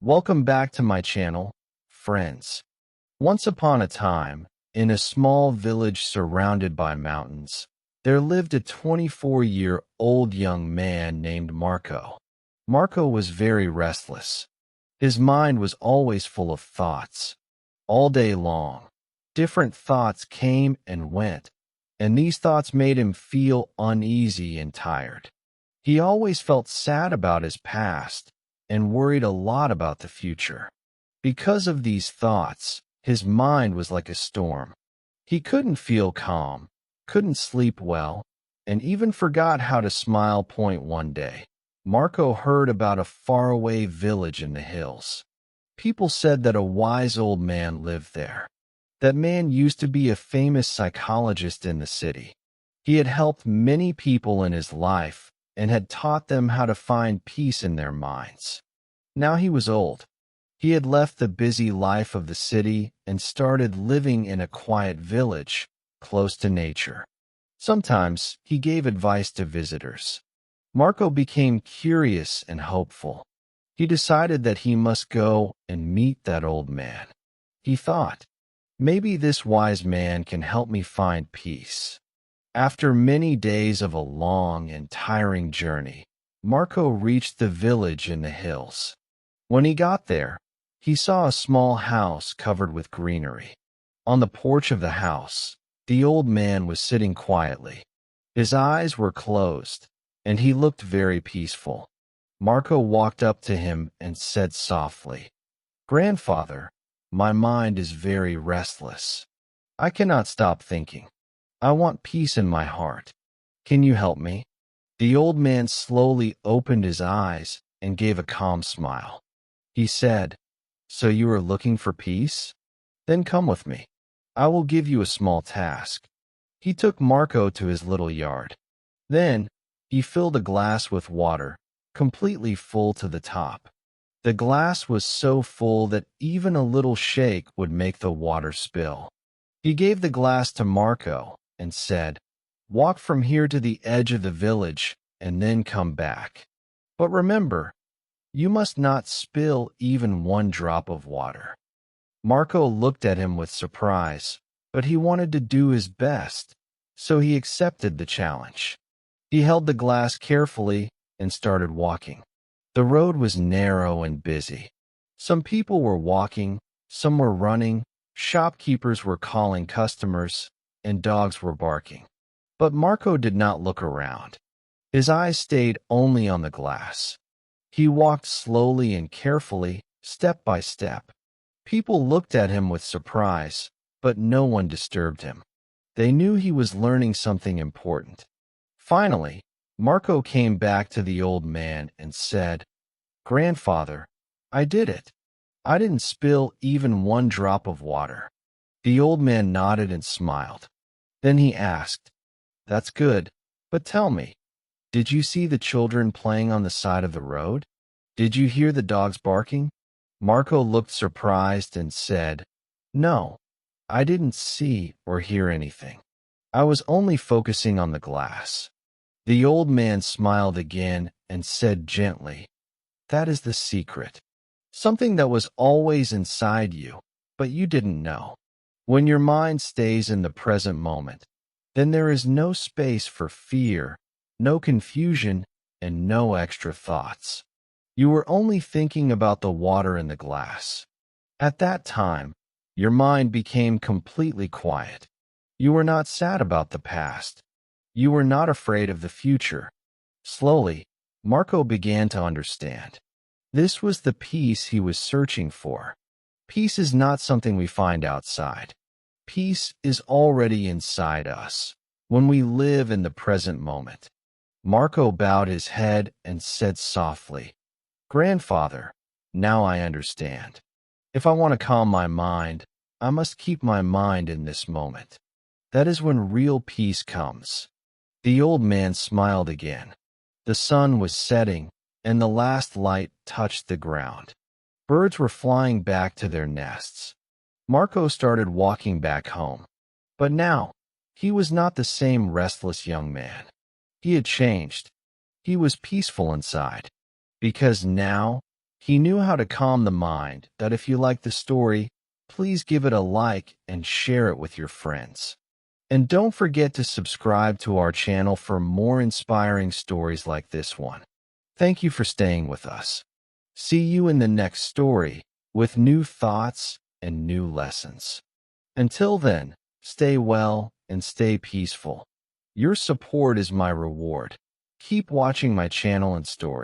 Welcome back to my channel, friends. Once upon a time, in a small village surrounded by mountains, there lived a 24-year-old young man named Marco. Marco was very restless. His mind was always full of thoughts. All day long, different thoughts came and went, and these thoughts made him feel uneasy and tired. He always felt sad about his past and worried a lot about the future. Because of these thoughts, his mind was like a storm. He couldn't feel calm, couldn't sleep well, and even forgot how to smile. One day, Marco heard about a faraway village in the hills. People said that a wise old man lived there. That man used to be a famous psychologist in the city. He had helped many people in his life and had taught them how to find peace in their minds. Now he was old. He had left the busy life of the city and started living in a quiet village, close to nature. Sometimes he gave advice to visitors. Marco became curious and hopeful. He decided that he must go and meet that old man. He thought, maybe this wise man can help me find peace. After many days of a long and tiring journey, Marco reached the village in the hills. When he got there, he saw a small house covered with greenery. On the porch of the house, the old man was sitting quietly. His eyes were closed, and he looked very peaceful. Marco walked up to him and said softly, "Grandfather, my mind is very restless. I cannot stop thinking. I want peace in my heart. Can you help me?" The old man slowly opened his eyes and gave a calm smile. He said, "So you are looking for peace? Then come with me. I will give you a small task." He took Marco to his little yard. Then, he filled a glass with water, completely full to the top. The glass was so full that even a little shake would make the water spill. He gave the glass to Marco and said, "Walk from here to the edge of the village and then come back. But remember, you must not spill even one drop of water." Marco looked at him with surprise, but he wanted to do his best, so he accepted the challenge. He held the glass carefully and started walking. The road was narrow and busy. Some people were walking, some were running, shopkeepers were calling customers, and dogs were barking. But Marco did not look around. His eyes stayed only on the glass. He walked slowly and carefully, step by step. People looked at him with surprise, but no one disturbed him. They knew he was learning something important. Finally, Marco came back to the old man and said, "Grandfather, I did it. I didn't spill even one drop of water." The old man nodded and smiled. Then he asked, "That's good, but tell me, did you see the children playing on the side of the road? Did you hear the dogs barking?" Marco looked surprised and said, "No, I didn't see or hear anything. I was only focusing on the glass." The old man smiled again and said gently, "That is the secret. Something that was always inside you, but you didn't know. When your mind stays in the present moment, then there is no space for fear, no confusion, and no extra thoughts. You were only thinking about the water in the glass. At that time, your mind became completely quiet. You were not sad about the past. You were not afraid of the future." Slowly, Marco began to understand. This was the peace he was searching for. Peace is not something we find outside. Peace is already inside us, when we live in the present moment. Marco bowed his head and said softly, "Grandfather, now I understand. If I want to calm my mind, I must keep my mind in this moment. That is when real peace comes." The old man smiled again. The sun was setting, and the last light touched the ground. Birds were flying back to their nests. Marco started walking back home. But now, he was not the same restless young man. He had changed. He was peaceful inside, because now He knew how to calm the mind. That if you like the story, please give it a like and share it with your friends. And don't forget to subscribe to our channel for more inspiring stories like this one. Thank you for staying with us. See you in the next story with new thoughts and new lessons. Until then, stay well and stay peaceful. Your support is my reward. Keep watching my channel and story.